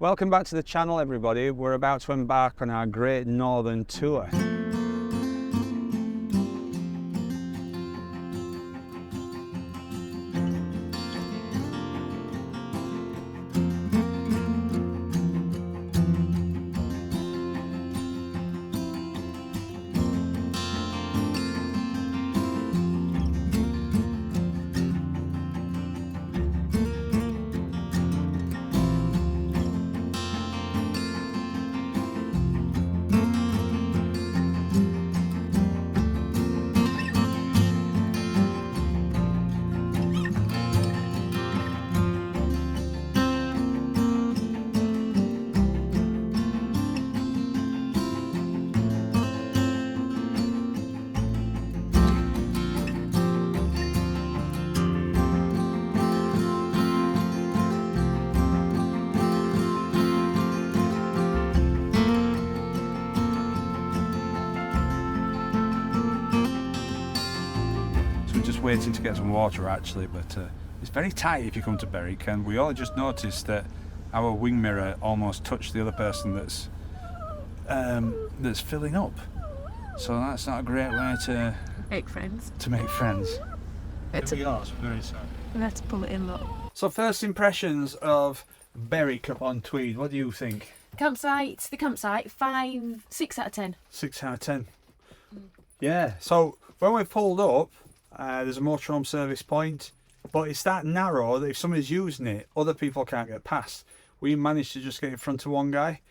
Welcome back to the channel, everybody. We're about to embark on our Great Northern Tour. Just waiting to get some water actually, but it's very tight if you come to Beric, and we all just noticed that our wing mirror almost touched the other person that's filling up. So that's not a great way to make friends. It's very sorry. Let's pull it in, look. So first impressions of Beric up on Tweed, what do you think? The campsite, 6 out of 10. 6 out of 10. Yeah, so when we pulled up, there's a motorhome service point, but it's that narrow that if somebody's using it, other people can't get past. We managed to just get in front of one guy,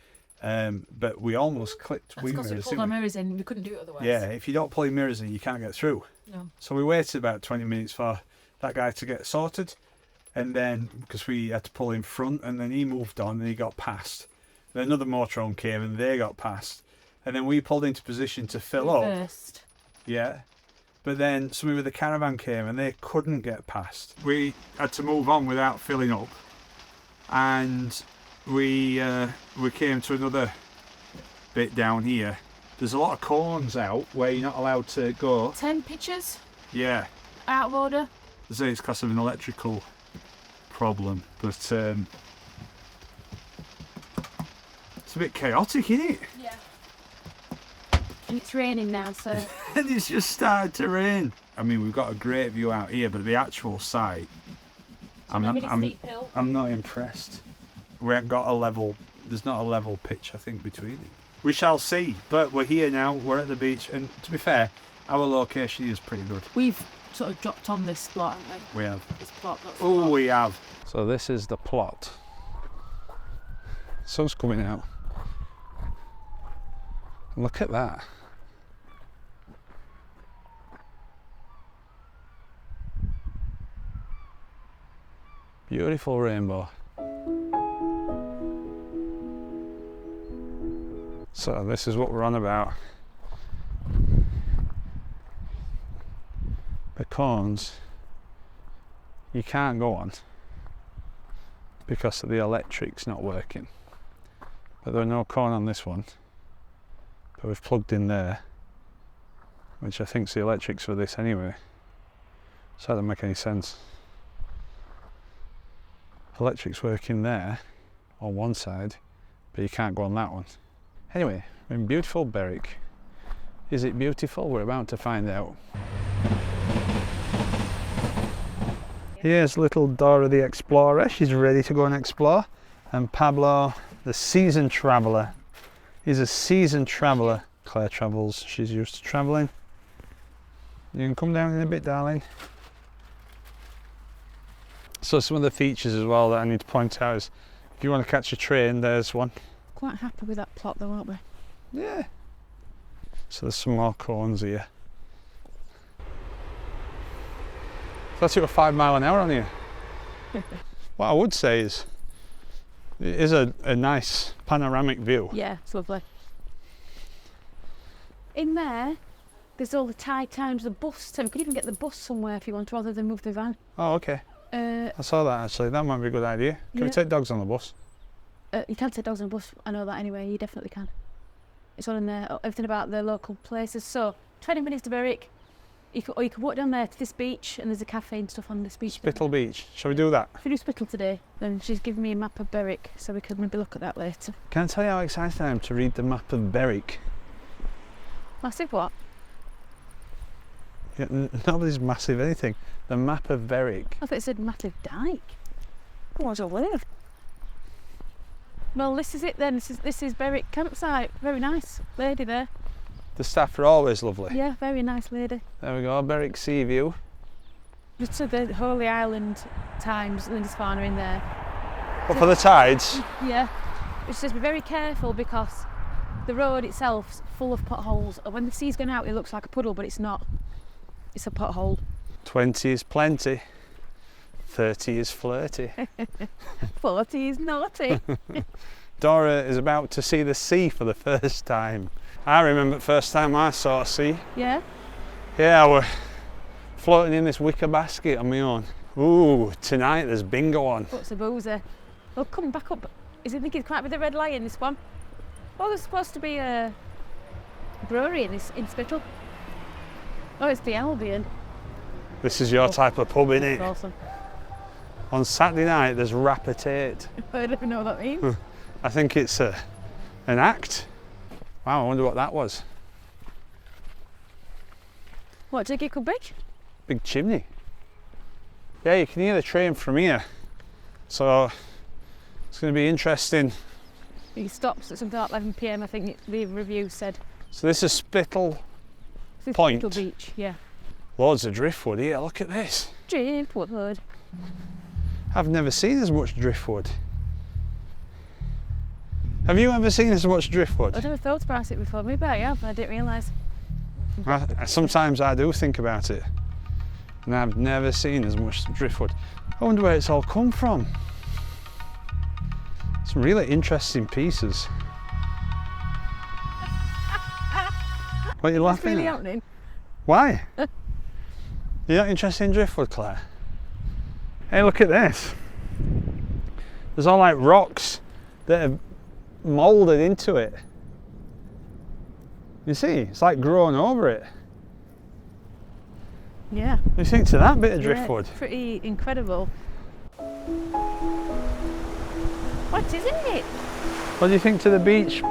but we almost clipped wing mirrors. We pulled our mirrors in, we couldn't do it otherwise. Yeah, if you don't pull your mirrors in, you can't get through. No. So we waited about 20 minutes for that guy to get sorted, and then, because we had to pull in front, and then he moved on and he got past. Then another motorhome came and they got past, and then we pulled into position to fill up. First. Yeah. But then somebody with a caravan came and they couldn't get past. We had to move on without filling up, and we came to another bit down here. There's a lot of cones out where you're not allowed to go. 10 pictures? Yeah. Out of order? They say it's because of an electrical problem, but it's a bit chaotic, isn't it? Yeah. And it's raining now, so... And it's just started to rain. I mean, we've got a great view out here, but the actual site, I'm not impressed. We haven't got a level, there's not a level pitch, I think, between it. We shall see, but we're here now, we're at the beach, and to be fair, our location is pretty good. We've sort of dropped on this plot, haven't we? We have. This plot, Oh, we have. So this is the plot. Sun's coming out. Look at that. Beautiful rainbow. So this is what we're on about. The cones you can't go on because the electric's not working. But there are no cone on this one. But we've plugged in there, which I think's the electrics for this anyway. So that doesn't make any sense. Electric's working there on one side, but you can't go on that one. Anyway, we're in beautiful Beric. Is it beautiful? We're about to find out. Here's little Dora the Explorer. She's ready to go and explore. And Pablo, the seasoned traveller. He's a seasoned traveller. Claire travels, she's used to travelling. You can come down in a bit, darling. So some of the features as well that I need to point out is, if you want to catch a train, there's one. Quite happy with that plot though, aren't we? Yeah. So there's some more cones here. That's at 5 miles an hour on here. What I would say is, it is a nice panoramic view. Yeah, it's lovely. In there, there's all the tide times, the bus time. You could even get the bus somewhere if you want, rather than move the van. Oh, okay. I saw that actually. That might be a good idea. Can we take dogs on the bus? You can take dogs on the bus. I know that anyway. You definitely can. It's all in there. Everything about the local places. So 20 minutes to Beric. Or you could walk down there to this beach, and there's a cafe and stuff on this beach. Spittle Beach. Shall we do that? If we do Spittle today, then she's given me a map of Beric, so we could maybe look at that later. Can I tell you how excited I am to read the map of Beric? Massive what? Yeah, nobody's massive anything. The map of Beric. I thought it said massive dike. What's all live? Well, this is it then. This is Beric campsite. Very nice lady there. The staff are always lovely. Yeah, very nice lady. There we go, Beric Sea View. Just to the Holy Island Times, Lindisfarne are in there. But for the tides? Yeah. It says be very careful because the road itself's full of potholes. And when the sea's going out, it looks like a puddle, but it's not. It's a pothole. 20 is plenty. 30 is flirty. 40 is naughty. Dora is about to see the sea for the first time. I remember the first time I saw a sea. Yeah? Yeah, I was floating in this wicker basket on my own. Ooh, tonight there's bingo on. What's a boozer? Well, come back up. Is it thinking it's quite with the Red Lion, this one? Oh, there's supposed to be a brewery in Spittle. Oh, it's the Albion. This is your type of pub, innit? That's awesome. On Saturday night there's Rapatate. I don't even know what that means. I think it's an act. Wow, I wonder what that was. What do you think it could be? Big chimney. Yeah, you can hear the train from here. So it's going to be interesting. He stops at something like 11 p.m. I think the review said. So this is Spittle This is Point. Spittle Beach, yeah. Loads of driftwood here, look at this. Driftwood. I've never seen as much driftwood. Have you ever seen as much driftwood? I've never thought about it before. Maybe I have, I didn't realise. Sometimes I do think about it. And I've never seen as much driftwood. I wonder where it's all come from. Some really interesting pieces. What are you laughing It's really at? happening. Why? You're not interested in driftwood, Claire? Hey, look at this. There's all like rocks that have moulded into it. You see, it's like grown over it. Yeah. What do you think to that bit of Yeah, driftwood? it's pretty incredible. What isn't it? What do you think to the beach?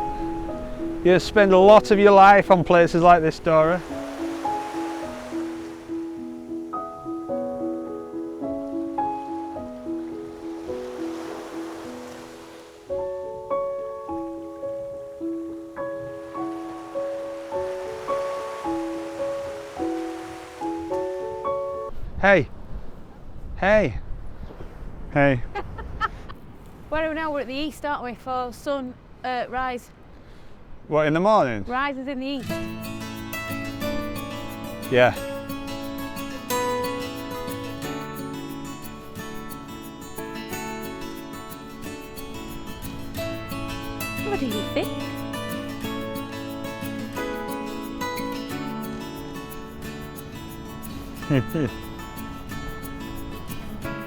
You spend a lot of your life on places like this, Dora. Hey, hey, hey. Where are we now? We're at the east, aren't we? For sun rise. What, in the morning? Rise is in the east. Yeah. What do you think?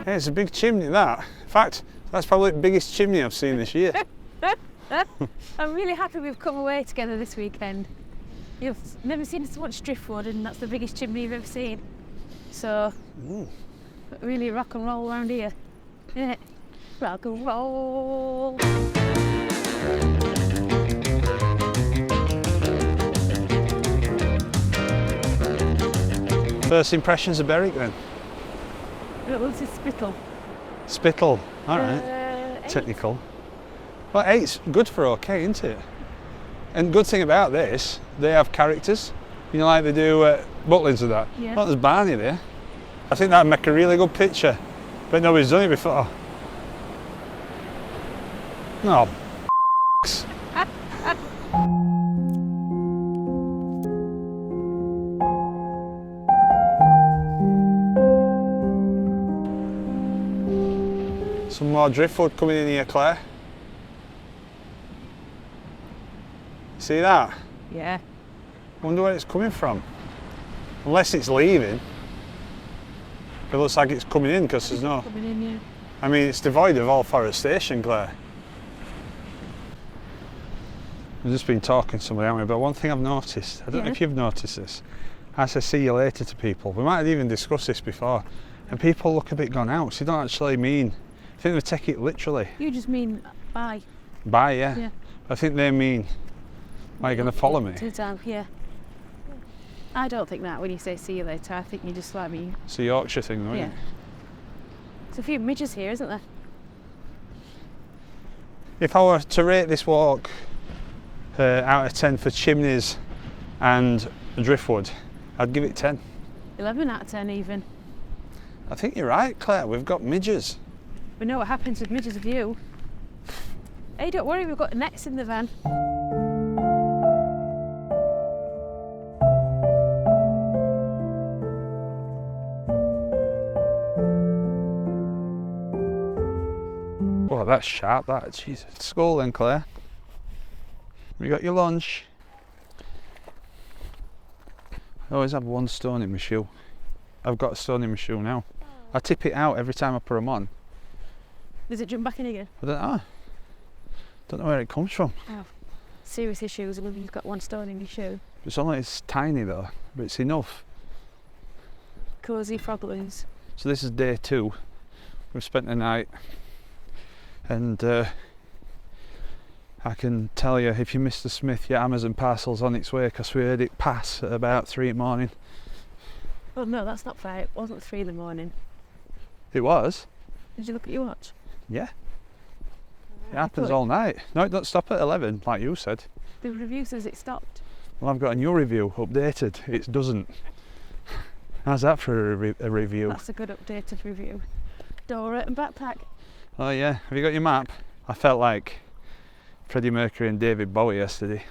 Hey, it's a big chimney, that. In fact, that's probably the biggest chimney I've seen this year. I'm really happy we've come away together this weekend. You've never seen so much driftwood, and that's the biggest chimney you've ever seen. So, really rock and roll around here. Yeah. Rock and roll. First impressions of Beric then? Well, this is Spittle. Spittle, alright. Technical. Well, 8's good for okay, isn't it? And good thing about this, they have characters. You know, like they do Butlins and that. Yeah. Oh, there's Barney there. I think that'd make a really good picture. But nobody's done it before. No. Some more driftwood coming in here, Claire. See that? Yeah. Wonder where it's coming from. Unless it's leaving. It looks like it's coming in because there's no... Coming in, yeah. I mean, it's devoid of all forestation, Claire. We've just been talking to somebody, haven't we? But one thing I've noticed, I don't know if you've noticed this, I say see you later to people. We might have even discussed this before. And people look a bit gone out, so you don't actually mean, I think they take it literally. You just mean bye. Bye, yeah. Yeah. I think they mean, are you going to follow me? To the town, yeah. I don't think that when you say see you later. I think you just like me. It's a Yorkshire thing, though, Yeah. isn't it? There's a few midges here, isn't there? If I were to rate this walk out of 10 for Chimneys and Driftwood, I'd give it 10. 11 out of 10 even. I think you're right, Claire, we've got midges. We know what happens with midges of you. Hey, don't worry, we've got nets in the van. Oh, that's sharp, that. Jesus. Skull then, Claire. You got your lunch? I always have one stone in my shoe. I've got a stone in my shoe now. I tip it out every time I put them on. Does it jump back in again? I don't know. Don't know where it comes from. Oh, serious issues. I mean, you've got one stone in your shoe. It's tiny though, but it's enough. Cosy frog loons. So this is day 2. We've spent the night, and I can tell you, if you Mr. Smith, your Amazon parcel's on its way, because we heard it pass at about 3 in the morning. Oh no, that's not fair. It wasn't 3 in the morning. It was? Did you look at your watch? Yeah. It happens all night. No, it don't stop at 11, like you said. The review says it stopped. Well, I've got a new review, updated. It doesn't. How's that for a review? That's a good updated review. Dora and backpack. Oh yeah, have you got your map? I felt like Freddie Mercury and David Bowie yesterday.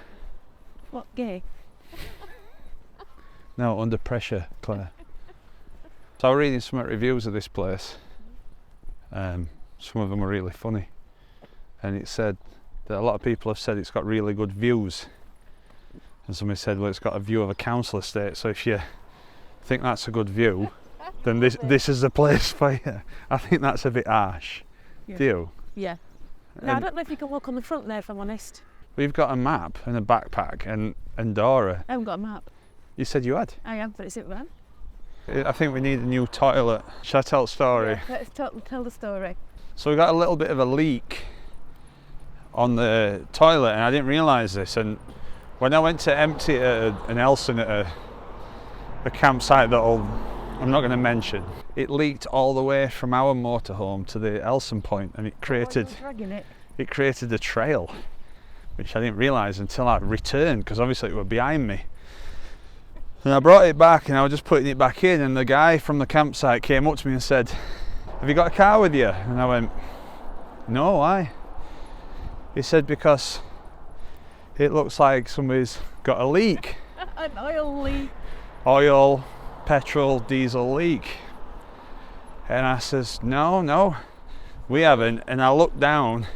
What, gay? No, Under Pressure, Claire. So I was reading some reviews of this place. Some of them were really funny. And it said that a lot of people have said it's got really good views. And somebody said, well, it's got a view of a council estate, so if you think that's a good view, then this is the place for you. I think that's a bit harsh. Yeah. Do you? Yeah. No, I don't know if you can walk on the front there, if I'm honest. We've got a map and a backpack and Dora. I haven't got a map. You said you had? I am, but it's in the van. I think we need a new toilet. Shall I tell the story? Yeah, let's tell the story. So we got a little bit of a leak on the toilet, and I didn't realise this. And when I went to empty it at an Elson at a campsite that I'm not going to mention, it leaked all the way from our motorhome to the Elson point, and it created a trail, which I didn't realise until I returned, because obviously it was behind me. And I brought it back, and I was just putting it back in, and the guy from the campsite came up to me and said, "Have you got a car with you?" And I went, "No, why?" He said, "Because it looks like somebody's got a leak." An oil leak. Oil, petrol, diesel leak. And I says, no, we haven't. And I looked down,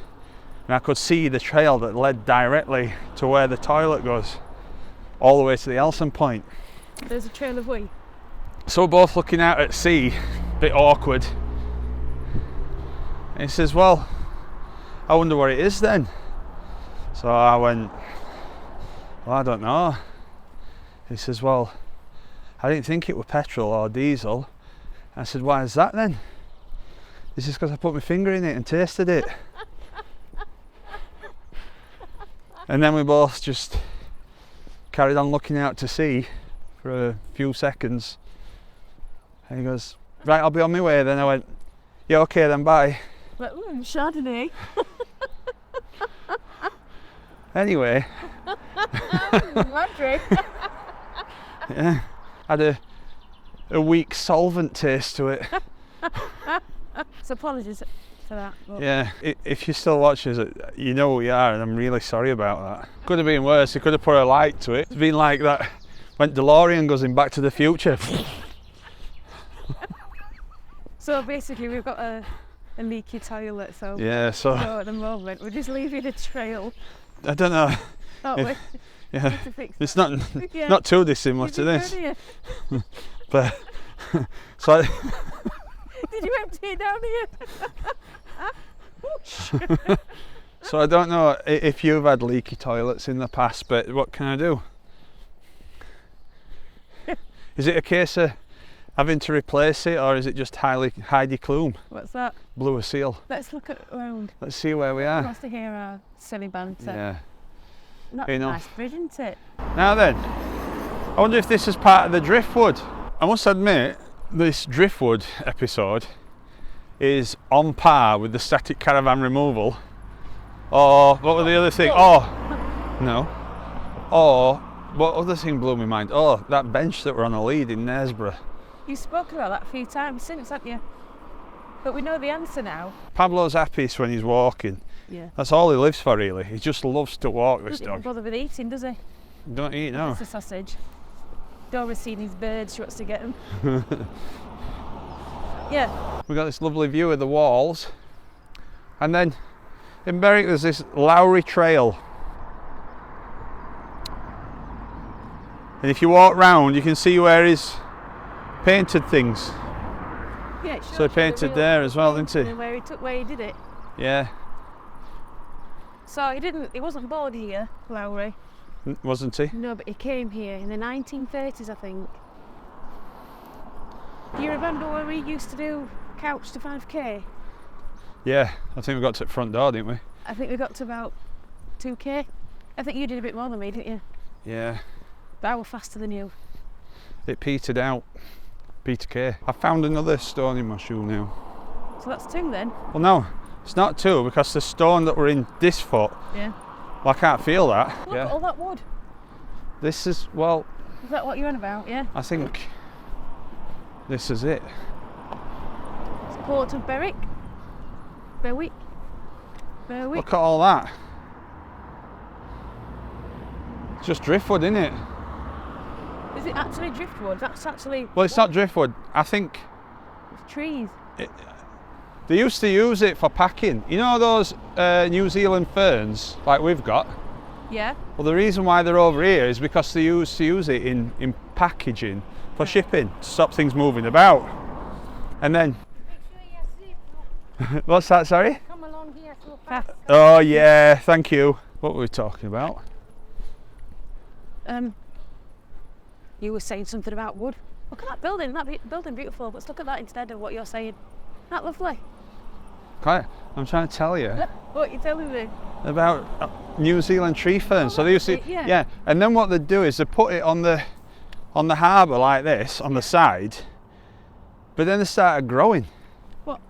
and I could see the trail that led directly to where the toilet goes, all the way to the Elson point. There's a trail of wee. So we're both looking out at sea, a bit awkward. And he says, "Well, I wonder what it is then." So I went, "Well, I don't know." He says, "Well, I didn't think it was petrol or diesel." I said, "Why is that then?" He says, "Because I put my finger in it and tasted it." And then we both just carried on looking out to sea for a few seconds. And he goes, "Right, I'll be on my way then." I went, "Yeah, okay then, bye." But, Chardonnay. Anyway. Yeah, had a weak solvent taste to it. So apologies for that. But Yeah, if you're still watching us, you know who we are, and I'm really sorry about that. Could have been worse. He could have put a light to it. It's been like that when DeLorean goes in Back to the Future. So basically we've got a leaky toilet, so Yeah, so at the moment we're just leaving a trail. I don't know. Aren't we? Yeah, To fix it's that. not Yeah. not too dissimilar to this, Here. but so Did you empty it down here? so I don't know if you've had leaky toilets in the past, but what can I do? Is it a case of having to replace it, or is it just Heidi Klum? What's that? Blew a seal. Let's look around. Let's see where we are. Wants to hear our silly banter. Yeah. Not a nice bridge, isn't it? Now then, I wonder if this is part of the Driftwood. I must admit, this Driftwood episode is on par with the static caravan removal. Or what were the other thing? Oh, no. Or what other thing blew my mind? Oh, that bench that we're on a lead in Knaresborough. You've spoken about that a few times since, haven't you? But we know the answer now. Pablo's happiest when he's walking. Yeah. That's all he lives for, really. He just loves to walk, this Doesn't dog. bother with eating, does he? Don't eat, no. It's a sausage. Dora's seen his birds, she wants to get them. Yeah. We've got this lovely view of the walls. And then in Beric there's this Lowry Trail. And if you walk round, you can see where he's painted things. Yeah, it shows So he painted there as well, didn't he? Where he did it. Yeah. So he wasn't born here, Lowry. Wasn't he? No, but he came here in the 1930s, I think. Do you remember where we used to do couch to 5k? Yeah, I think we got to the front door, didn't we? I think we got to about 2k. I think you did a bit more than me, didn't you? Yeah. But I was faster than you. It petered out. Peter K. I found another stone in my shoe now. So that's 2 then? Well, no, it's not 2 because the stone that were in this foot, Yeah. well, I can't feel that. Look Yeah. at all that wood. This is, well, Is that what you're on about, yeah? I think this is it. It's Port of Beric. Berwick. Look at all that. It's just driftwood, isn't it? Is it actually driftwood? That's actually... Well, it's not driftwood. I think It's trees. they used to use it for packing. You know those New Zealand ferns like we've got? Yeah. Well, the reason why they're over here is because they used to use it in packaging for shipping to stop things moving about. And then... What's that, sorry? Come along here so fast. Oh yeah, thank you. What were we talking about? You were saying something about wood. Look at that building. Building beautiful. Let's look at that instead of what you're saying. Isn't that lovely? Okay, I'm trying to tell you What are you telling me? about New Zealand tree ferns. So they used to, yeah. And then what they do is they put it on the harbour like this on the side, but then they started growing. What?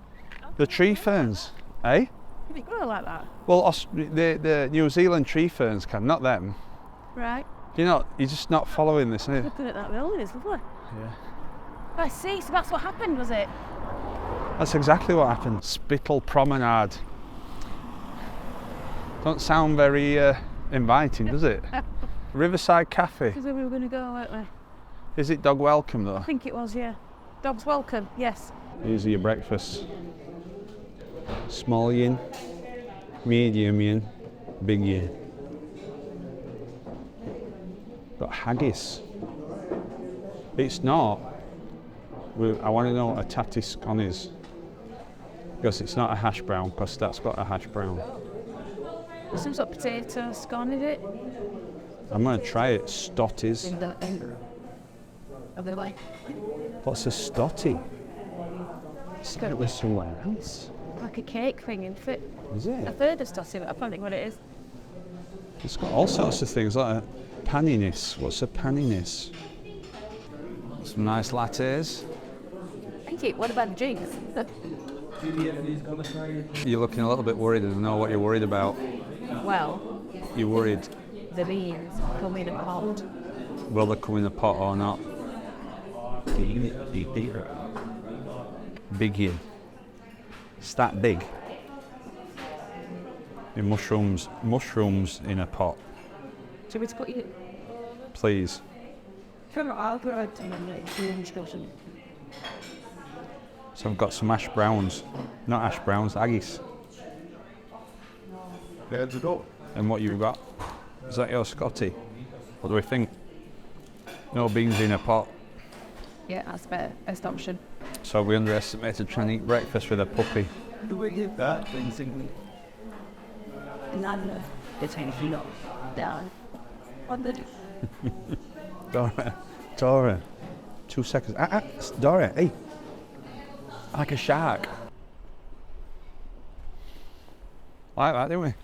The tree ferns, eh? Did it grow like that? Well, the New Zealand tree ferns can, not them. Right. You're just not following this, are you? Looking at that building, it's lovely. Yeah. I see. So that's what happened, was it? That's exactly what happened. Spittle Promenade. Don't sound very inviting, does it? Riverside Cafe. Because where we were going to go, weren't we? Is it dog welcome though? I think it was, yeah. Dogs welcome, yes. These are your breakfasts. Small yin, medium yin, big yin. Got haggis. It's not. I want to know what a tatty scone is. Because it's not a hash brown, because that's got a hash brown. Some sort of potato scone, is it? I'm going to try it. Stotties. Are they like? What's a stotty? It's got it with somewhere else. Like a cake thing, isn't it? Is it? I've heard of stotty, but I can't think what it is. It's got all sorts of things like a paniness. What's a paniness? Some nice lattes. Thank you. What about drinks? You're looking a little bit worried. I don't know what you're worried about. Well, You're worried. the beans come in a pot. Will they come in a pot or not? Big yin. It's that big. The mushrooms in a pot, Should we put you? please. So I've got some hash browns, not hash browns, haggis. There's the door. And what you've got? Is that your Scotty? What do we think? No beans in a pot. Yeah, that's better. Best option. So we underestimated trying to eat breakfast with a puppy. Do we get that? Thing. None. It's anything not down. On the. Tora. 2 seconds. Dora, hey. Like a shark. Like that, didn't we?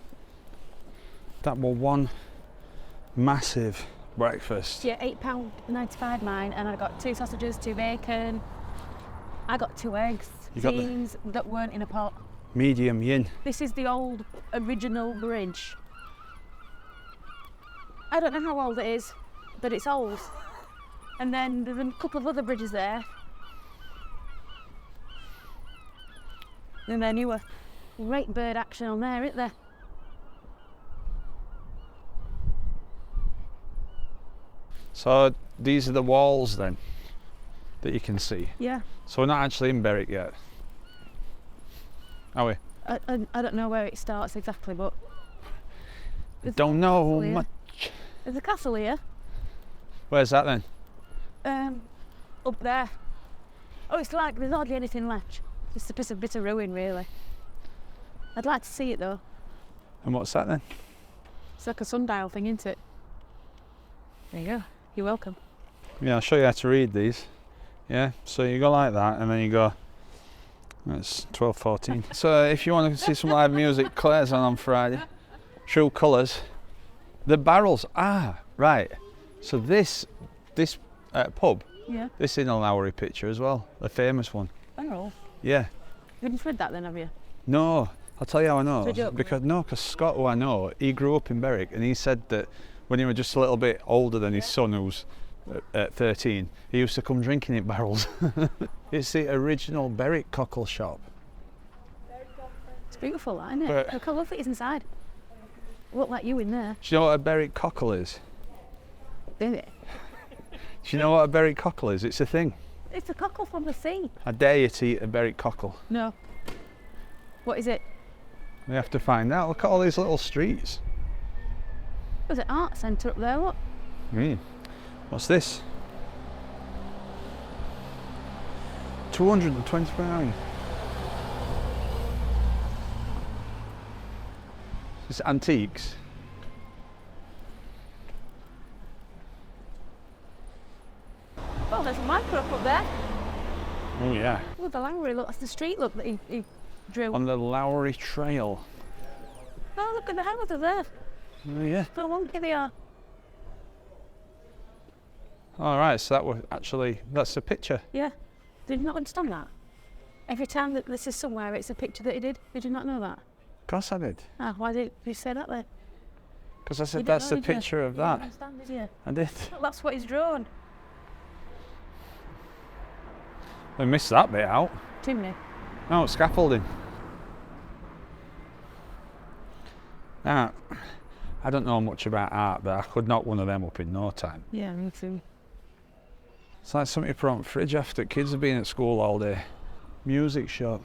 That was one massive breakfast. Yeah, £8.95 mine, and I got 2 sausages, 2 bacon. I got 2 eggs, beans that weren't in a pot. Medium yin. This is the old original bridge. I don't know how old it is, but it's old. And then there's a couple of other bridges there. And then you were great bird action on there, isn't there? So these are the walls then that you can see. Yeah. So we're not actually in Beric yet, are we? I don't know where it starts exactly, but Don't know much. there's a castle here. Where's that then? Up there. Oh, it's like there's hardly anything left. Just a bit of ruin, really. I'd like to see it though. And what's that then? It's like a sundial thing, isn't it? There you go. You're welcome. Yeah, I'll show you how to read these. Yeah, so you go like that and then you go, that's 12:14. So if you want to see some live music, Claire's on Friday. True Colours. The barrels, right. So this pub, Yeah. this in a Lowry picture as well, the famous one. Barrel. Yeah. You haven't read that then, have you? No, I'll tell you how I know. It's a joke. Because Scott, who I know, he grew up in Beric, and he said that when he was just a little bit older than his son, who's at 13, he used to come drinking in barrels. It's the original Beric Cockle shop. It's beautiful, that, isn't it? But- Look how lovely it is inside. Look like you in there, Do you know what a Beric Cockle is? do it? Do you know what a Beric Cockle is? It's a thing. It's a cockle from the sea. I dare you to eat a Beric Cockle. No. What is it? We have to find out. Look at all these little streets. There's an art centre up there, look. What's this? 229. It's antiques. Oh, there's a micro up there. Oh yeah. Oh, the Lowry, look, that's the street look that he drew. On the Lowry Trail. Oh, look at the houses there. Oh yeah. So wonky they are. All right. So that was actually, that's a picture. Yeah. Did you not understand that? Every time that this is somewhere, it's a picture that he did. Did you not know that? Of course I did. Ah, why did you say that then? Because I You said didn't that's know, the did you? picture of You didn't that. understand, did you? I did. Look, that's what he's drawn. I missed that bit out. Chimney. No, scaffolding. Now, I don't know much about art, but I could knock one of them up in no time. Yeah, me too. It's like something you put on the fridge after kids have been at school all day. Music shop.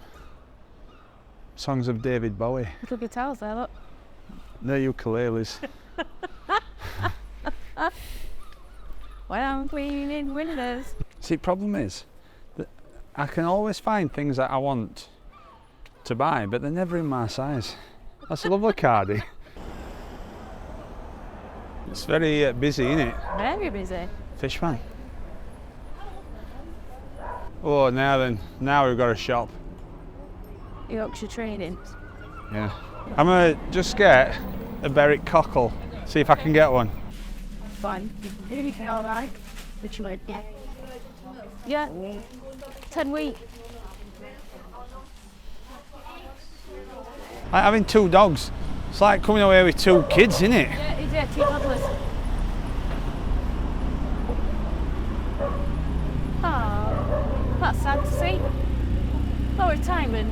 Songs of David Bowie. Little guitars there, look. They're ukuleles. When I'm cleaning windows. See, problem is that I can always find things that I want to buy, but they're never in my size. That's a lovely cardie. It's very busy, isn't it? Very busy. Fishman. Oh, now then, now we've got a shop. Yorkshire Trading. Yeah. I'm gonna just get a Beric Cockle, see if I can get one. Fine. Alright. Which way? Yeah. Yeah. 10 week. Like having 2 dogs, it's like coming away with 2 kids, isn't it? Yeah, he's 2 toddlers. Oh, that's sad to see. No retirement.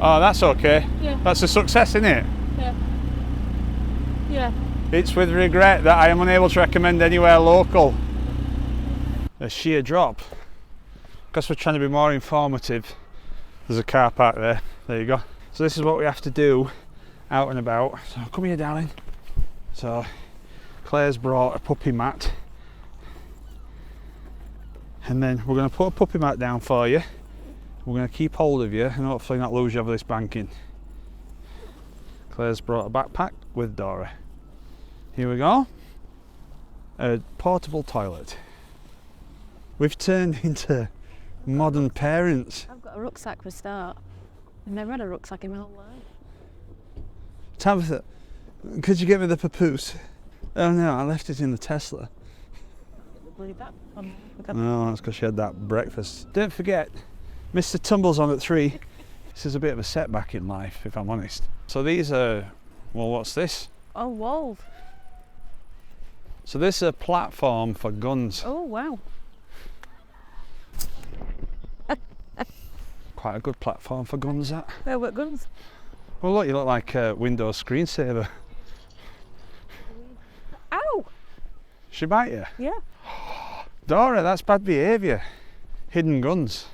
Oh, that's okay. Yeah. That's a success, isn't it? Yeah. Yeah. It's with regret that I am unable to recommend anywhere local. A sheer drop. Because we're trying to be more informative. There's a car park there. There you go. So this is what we have to do out and about. So come here, darling. So Claire's brought a puppy mat. And then we're going to put a puppy mat down for you. We're going to keep hold of you and hopefully not lose you over this banking. Claire's brought a backpack with Dora. Here we go. A portable toilet. We've turned into modern parents. I've got a rucksack for a start. I've never had a rucksack in my whole life. Tabitha, could you get me the papoose? Oh no, I left it in the Tesla. Leave that on. No, that's because she had that breakfast. Don't forget, Mr. Tumble's on at 3. This is a bit of a setback in life, if I'm honest. So these are, well, what's this? Oh, walls. So this is a platform for guns. Oh, wow. Quite a good platform for guns, that. Where were guns? Well, look, you look like a Windows screensaver. Ow! She bite you? Yeah. Dora, that's bad behaviour. Hidden guns.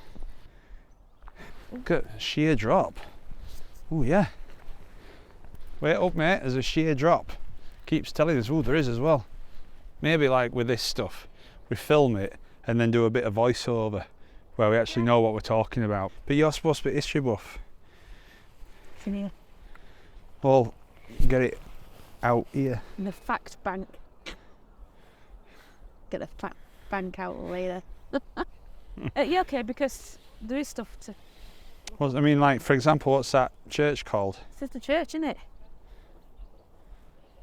Look at sheer drop. Oh yeah. Wait up, mate, there's a sheer drop. Keeps telling us, oh, there is as well. Maybe like with this stuff, we film it and then do a bit of voiceover where we actually know what we're talking about. But you're supposed to be history buff. It's in here. Well, get it out here. In the fact bank. Get the fact bank out later. Yeah, okay, because there is stuff to... Well, I mean, like, for example, what's that church called? It's the church, isn't it?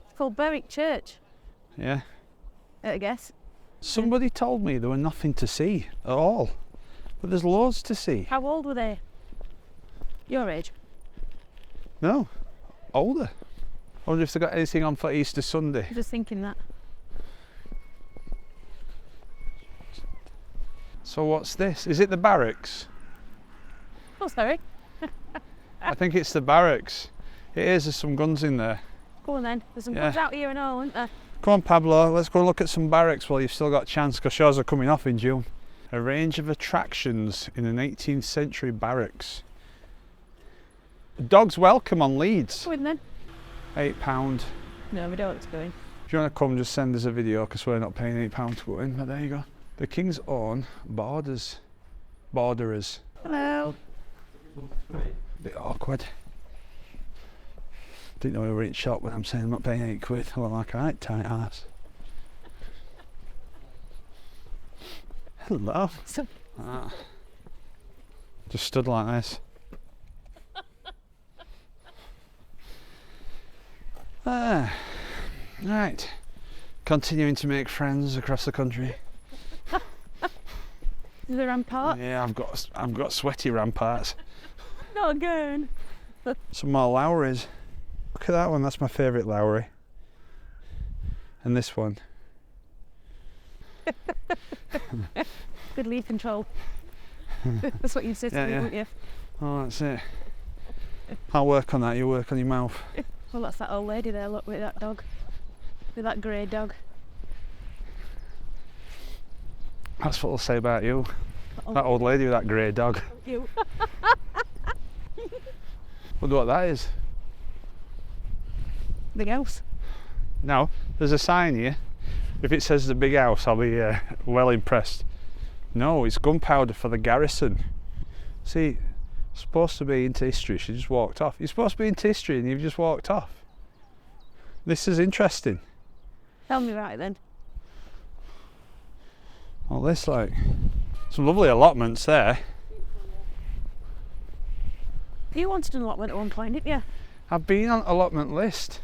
It's called Beric Church, Yeah. I guess. Somebody told me there were nothing to see at all. But there's loads to see. How old were they? Your age? No, older. I wonder if they got anything on for Easter Sunday. I'm just thinking that. So what's this? Is it the barracks? Oh, sorry. I think it's the barracks. It is, there's some guns in there. Go on then. There's some Yeah. guns out here and all, isn't there? Come on, Pablo, let's go and look at some barracks while you've still got a chance, because yours are coming off in June. A range of attractions in an 18th century barracks. Dogs welcome on Leeds. Go in then. £8. No, we don't want to go in. If you want to come, just send us a video, because we're not paying £8 to go in, but there you go. The King's Own Borderers. Hello. Bit awkward. Didn't know we were in shop when I'm saying I'm not paying £8. I look like a right tight ass. Hello. So, Just stood like this. Right. Continuing to make friends across the country. is there a rampart? Yeah, I've got sweaty ramparts. Not again. Some more Lowries. Look at that one, that's my favourite Lowry. And this one. Good leaf control. That's what you'd say to me, wouldn't you? Oh, that's it. I'll work on that, you work on your mouth. Well, that's that old lady there, look, with that dog. With that grey dog. That's what they'll say about you. Oh. That old lady with that grey dog. You. Wonder what that is. Big house. No, there's a sign here. If it says the big house, I'll be well impressed. No, it's gunpowder for the garrison. See, supposed to be into history, she just walked off. You're supposed to be into history and you've just walked off. This is interesting. Tell me about it then. Well, this, like, some lovely allotments there. You wanted an allotment at one point, didn't you? I've been on allotment list.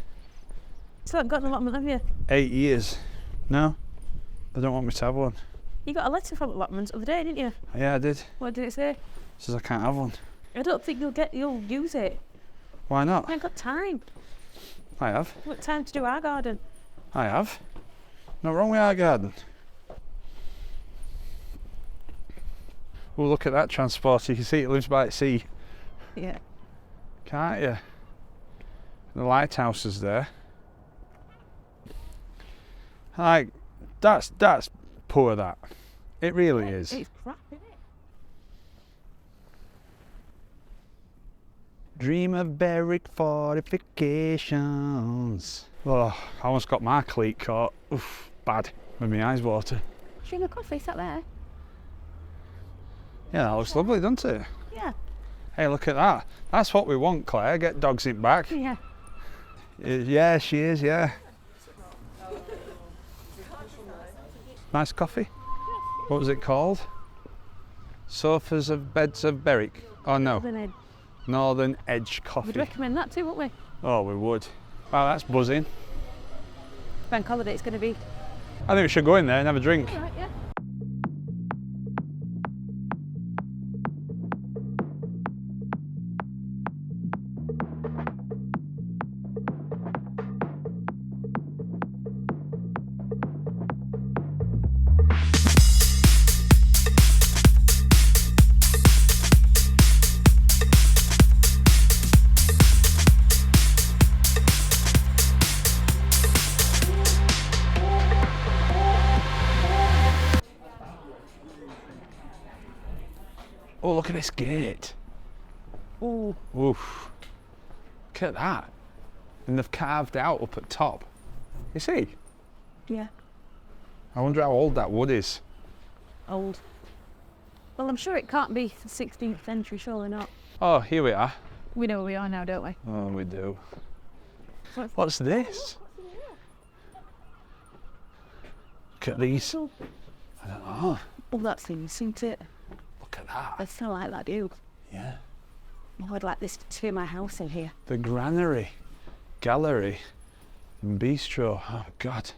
Still haven't got an allotment, have you? 8 years. No, they don't want me to have one. You got a letter from allotments the other day, didn't you? Yeah, I did. What did it say? It says I can't have one. I don't think you'll use it. Why not? I ain't got time. I have. I've got time to do our garden. I have. Not wrong with our garden. Oh, look at that transporter. You can see it lives by the sea. Yeah. Can't you? The lighthouse is there. Like, that's poor, that. It really is. It's crap, isn't it? Dream of Beric fortifications. Oh, I almost got my cleat caught. Oof, bad. With my eyes water. Drink a coffee, sat there. Yeah, that looks lovely, doesn't it? Yeah. Hey, look at that. That's what we want, Claire. Get dogs in back. Yeah. Yeah, she is, yeah. Nice coffee? What was it called? Sofas of Beds of Beric. Oh no. Northern Edge Coffee. We'd recommend that too, wouldn't we? Oh, we would. Wow, that's buzzing. Bank holiday, it's going to be. I think we should go in there and have a drink. Right, yeah. Oh, look at this gate. Ooh. Oof. Look at that. And they've carved out up at top. You see? Yeah. I wonder how old that wood is. Old. Well, I'm sure it can't be the 16th century, surely not. Oh, here we are. We know where we are now, don't we? Oh, we do. What's this? Look at these. I don't know. Oh, that's isn't it? Look at that. I still like that, do. Yeah. Oh, I'd like this to turn my house in here. The granary, gallery, and bistro. Oh, God.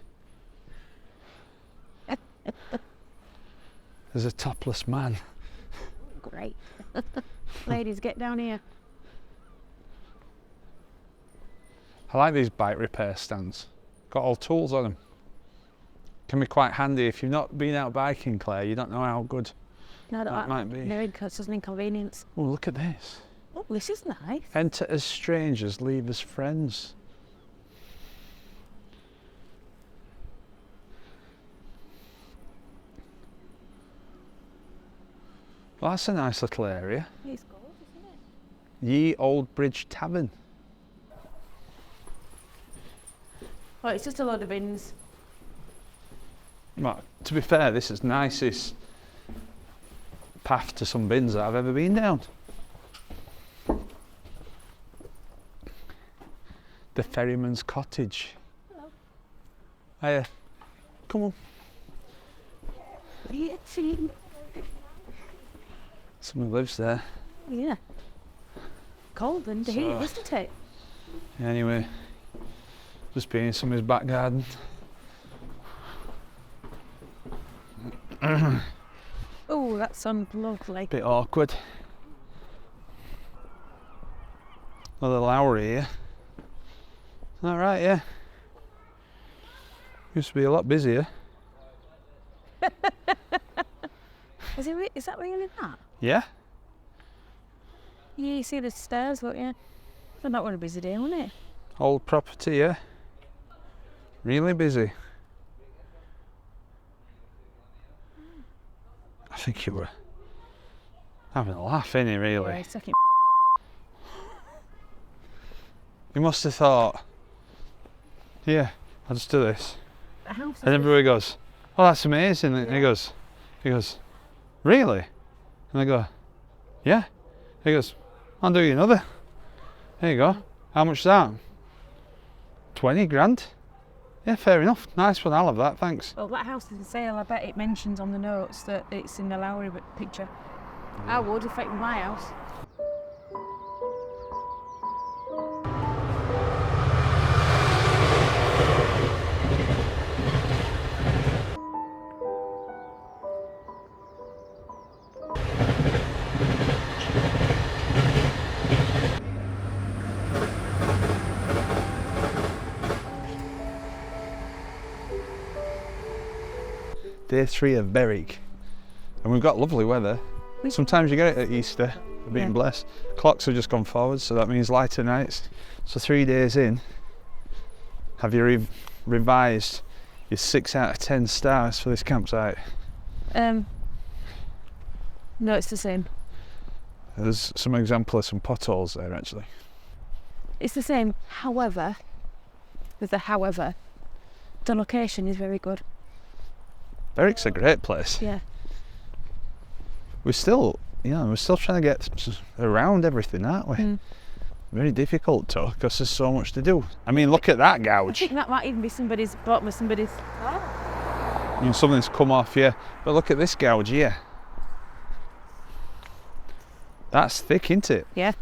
There's a topless man. Great. Ladies, get down here. I like these bike repair stands. Got all tools on them. Can be quite handy if you've not been out biking, Claire. You don't know how good No, that might be. No, it's just an inconvenience. Oh, look at this. Oh, this is nice. Enter as strangers, leave as friends. Well, that's a nice little area. It's gorgeous, isn't it? Ye Old Bridge Tavern. Oh, it's just a load of bins. Well, to be fair, this is nicest path to some bins that I've ever been down. The Ferryman's Cottage. Hello. Hiya. Come on. Someone lives there. Yeah. Cold and heat, isn't it? Anyway, just being in somebody's back garden. Oh, that sounds lovely. Bit awkward. Another Lowry here. All right, yeah. Used to be a lot busier. Is that really that? Yeah. Yeah, you see the stairs, look, yeah. But that would a busy day, wouldn't it? Old property, yeah. Really busy. I think you were having a laugh, innit, really? Yeah, it's fucking You must have thought, yeah, I'll just do this. the house is And everybody goes, oh, that's amazing. And he goes, really? And I go, yeah. He goes, I'll do you another. There you go. How much is that? 20 grand. Yeah, fair enough. Nice one, I'll have that, thanks. Well, that house is for sale. I bet it mentions on the notes that it's in the Lowry picture. I would if it was my house. Day 3 of Beric. And we've got lovely weather. Sometimes you get it at Easter. We're being blessed. Clocks have just gone forward, so that means lighter nights. So 3 days in, have you revised your 6 out of 10 stars for this campsite? No, it's the same. There's some example of some potholes there, actually. It's the same. However, with the however, the location is very good. Beric's a great place. Yeah. We're still trying to get around everything, aren't we? Very difficult though, because there's so much to do. I mean, look at that I gouge. think that might even be bottom of somebody's. and something's come off, yeah. But look at this gouge here. That's thick, isn't it? Yeah.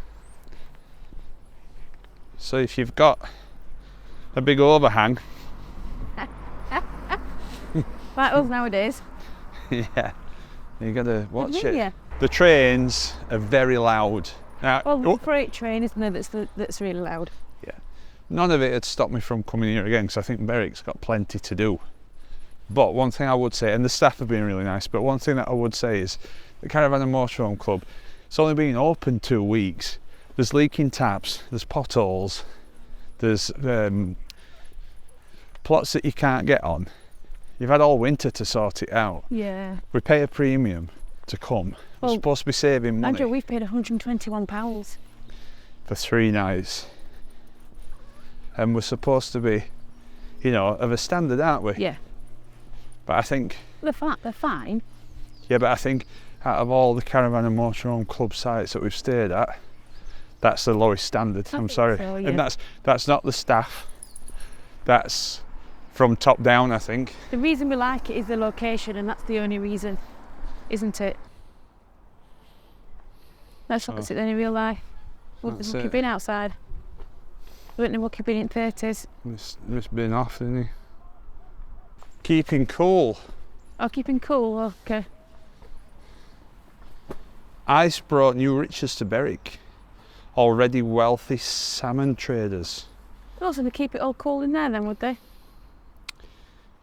So if you've got a big overhang, Like us nowadays. yeah, you got to watch Really, it. yeah. The trains are very loud. Now, Well, the freight train, isn't it, that's really loud. yeah, none of it had stopped me from coming here again because I think Beric's got plenty to do. But one thing I would say, and the staff have been really nice, but one thing that I would say is the Caravan and Motorhome Club, it's only been open 2 weeks. There's leaking taps, there's potholes, there's plots that you can't get on. You've had all winter to sort it out. Yeah. We pay a premium to come. We're Well, supposed to be saving money Andrew, we've paid £121. for 3 nights. And we're supposed to be, you know, of a standard, aren't we? Yeah. But I think, They're fine. yeah, but I think out of all the Caravan and Motorhome Club sites that we've stayed at, that's the lowest standard. I I'm think sorry. so, yeah. And that's not the staff. That's from top down, I think. The reason we like it is the location, and that's the only reason, isn't it? Let's look at it then in real life. We've That's been it. been outside. We wouldn't know what been in 30s. It's been off, didn't he? Keeping cool. Oh, keeping cool, okay. Ice brought new riches to Beric. Already wealthy salmon traders. Also, they keep it all cool in there then, would they?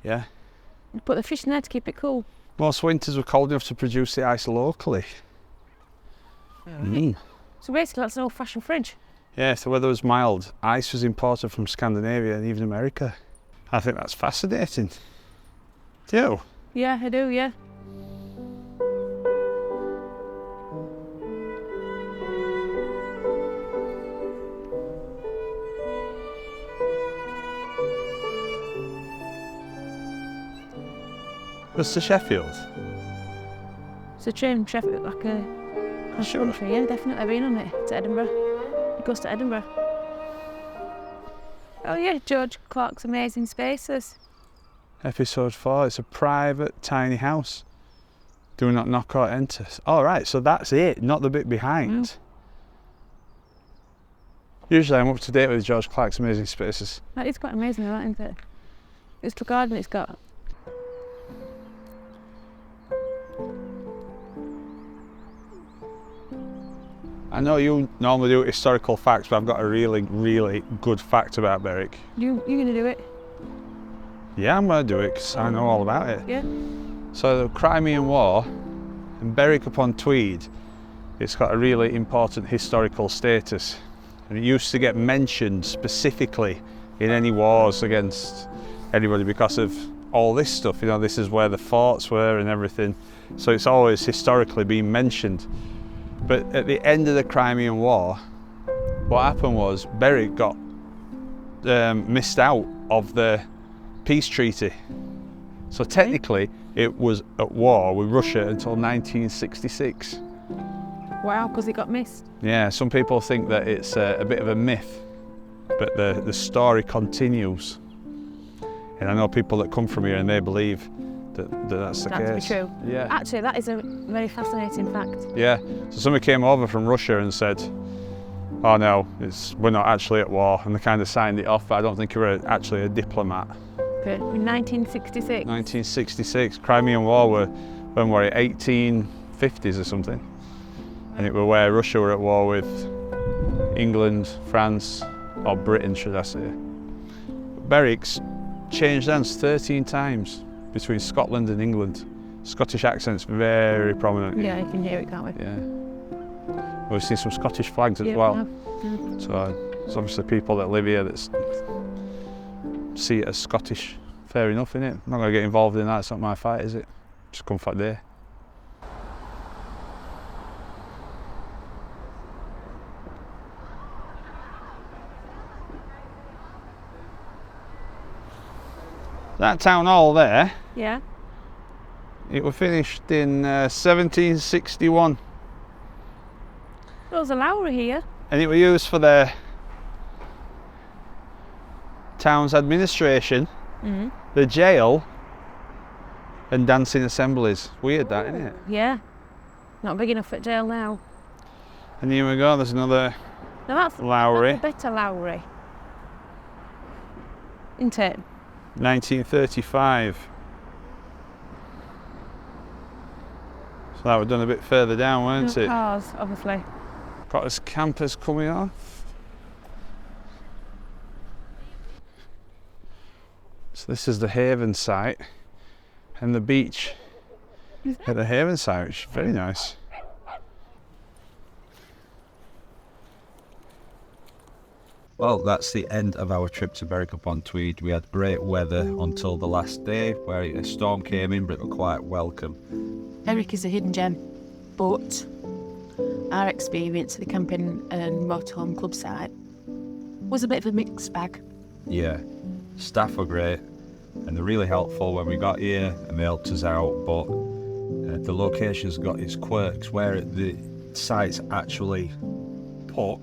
Yeah. They'd put the fish in there to keep it cool. Most winters were cold enough to produce the ice locally. Mm. So basically that's an old-fashioned fridge. Yeah, if the weather was mild, ice was imported from Scandinavia and even America. I think that's fascinating. Do you? Yeah, I do, yeah. What's to Sheffield? It's a train from Sheffield, like a cross Sure. country, yeah, definitely. I've been on it to Edinburgh. It goes to Edinburgh. Oh yeah, George Clark's Amazing Spaces. Episode 4, it's a private tiny house. Do not knock or enter. All right, so that's it, not the bit behind. Mm. Usually I'm up to date with George Clark's Amazing Spaces. That is quite amazing, that, isn't it? It's the garden it's got. I know you normally do historical facts, but I've got a really, really good fact about Beric. You're gonna do it? Yeah, I'm going to do it because I know all about it. Yeah. So the Crimean War and Beric upon Tweed, it's got a really important historical status. And it used to get mentioned specifically in any wars against anybody because of all this stuff. You know, this is where the forts were and everything. So it's always historically been mentioned. But at the end of the Crimean War, what happened was Beric got missed out of the peace treaty. So technically it was at war with Russia until 1966. Wow, because it got missed. Yeah, some people think that it's a bit of a myth, but the story continues. And I know people that come from here and they believe that's the That to be case. true. Yeah. Actually, that is a very fascinating fact. Yeah. So somebody came over from Russia and said, "Oh no, we're not actually at war," and they kind of signed it off. But I don't think he was actually a diplomat. Okay. In 1966. 1966, Crimean War were when were it? 1850s or something, and it were where Russia were at war with England, France, or Britain, should I say? Beric's changed hands 13 times between Scotland and England. Scottish accent's very prominent. Yeah, you can hear it, can't we? Yeah. We've seen some Scottish flags as Yeah, well. we have. Mm. So it's obviously people that live here that see it as Scottish. Fair enough, innit? I'm not going to get involved in that. It's not my fight, is it? Just comfort there. That town hall there, Yeah. it was finished in 1761, There was a Lowry here. and it was used for the town's administration, Mm. the jail, And dancing assemblies. Weird that, isn't it? Yeah. Not big enough at Dale now. And here we go, there's another No, that's Lowry. That's a better Lowry. Isn't it? 1935. So that was done a bit further down, weren't No it? cars, obviously. Got us campers coming off. So this is the Haven site and the beach at the Haven site, which is very nice. Well, that's the end of our trip to Beric upon Tweed. We had great weather until the last day where a storm came in, but it was quite welcome. Beric is a hidden gem, but our experience at the Camping and Motorhome Club site was a bit of a mixed bag. Yeah, staff were great and they're really helpful when we got here and they helped us out, but the location's got its quirks where the site's actually put.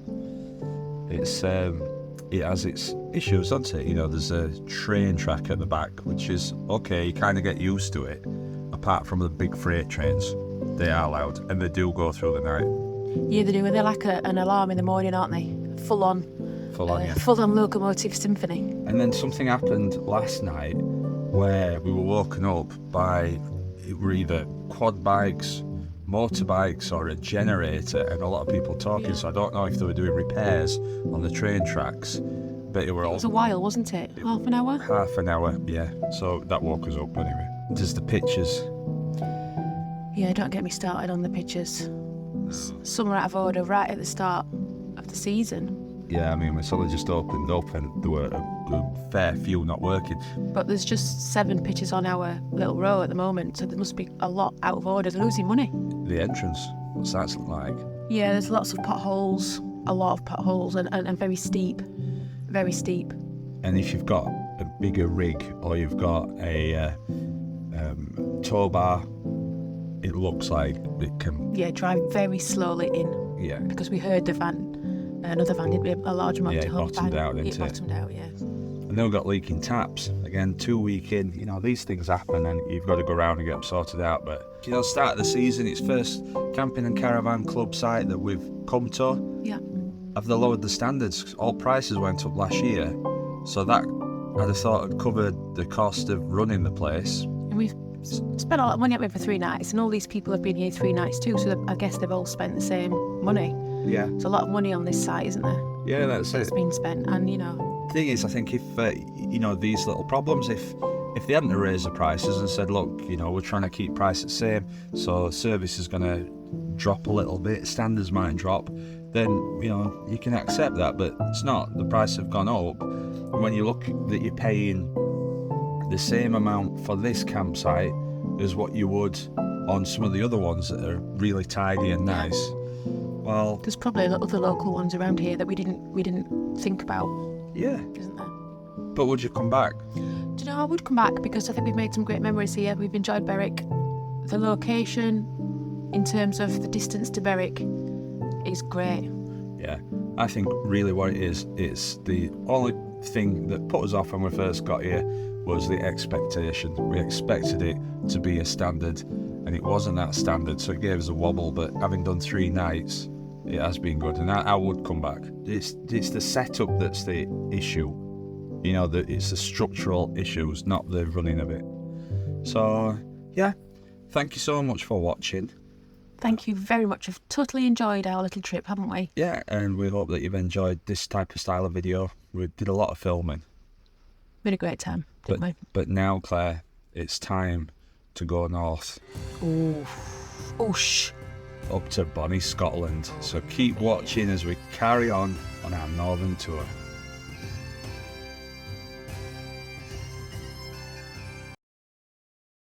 It has its issues, doesn't it? You know, there's a train track at the back, which is okay, you kind of get used to it, apart from the big freight trains. They are loud and they do go through the night. Yeah, they do. They're like an alarm in the morning, aren't they? Full on, Yeah. full on locomotive symphony. And then something happened last night where we were woken up by, it were either quad bikes, motorbikes or a generator, and a lot of people talking. So I don't know if they were doing repairs on the train tracks, but it were all It was a while, wasn't it? Half an hour? half an hour, yeah. So that woke us up anyway. There's the pictures. Yeah, don't get me started on the pictures. Some are out of order right at the start of the season. Yeah, I mean, we sort of just opened up and there were a fair few not working. But there's just 7 pictures on our little row at the moment, so there must be a lot out of order. They're losing money. The entrance, what's that like? Yeah, there's lots of potholes, a lot of potholes, and very steep. Very steep. And if you've got a bigger rig or you've got a tow bar, it looks like it can... Yeah, drive very slowly in. Yeah. Because we heard the van, another van did a large amount Yeah, of it bottomed out, didn't it? It bottomed out, yeah. And they've got leaking taps. Again, 2 week in, you know, these things happen and you've got to go around and get them sorted out. But, you know, start of the season, it's first Camping and Caravan Club site that we've come to. Yeah. Have they lowered the standards? All prices went up last year. So that, I'd have thought, had covered the cost of running the place. And we've spent a lot of money up here for 3 nights, and all these people have been here 3 nights too, so I guess they've all spent the same money. Yeah. There's a lot of money on this site, isn't there? Yeah, that's That's it. been spent, and you know. Thing is, I think if, you know, these little problems, if they hadn't raised the prices and said, look, you know, we're trying to keep prices the same, so service is going to drop a little bit, standards might drop, then, you know, you can accept that, but it's not. The prices have gone up. And when you look that you're paying the same amount for this campsite as what you would on some of the other ones that are really tidy and nice, well, There's probably other local ones around here that we didn't think about, yeah. isn't there? But would you come back? Do you know, I would come back because I think we've made some great memories here. We've enjoyed Beric. The location, in terms of the distance to Beric, is great. Yeah, I think really what it is, it's the only thing that put us off when we first got here was the expectation. We expected it to be a standard, and it wasn't that standard, so it gave us a wobble. But having done 3 nights, it has been good, and I would come back. It's the setup that's the issue. You know, it's the structural issues, not the running of it. So, yeah, thank you so much for watching. Thank you very much. We've totally enjoyed our little trip, haven't we? Yeah, and we hope that you've enjoyed this type of style of video. We did a lot of filming. We had a great time, didn't we? But now, Claire, it's time to go north. Ooh. Oosh. Up to Bonnie, Scotland. So keep watching as we carry on our northern tour.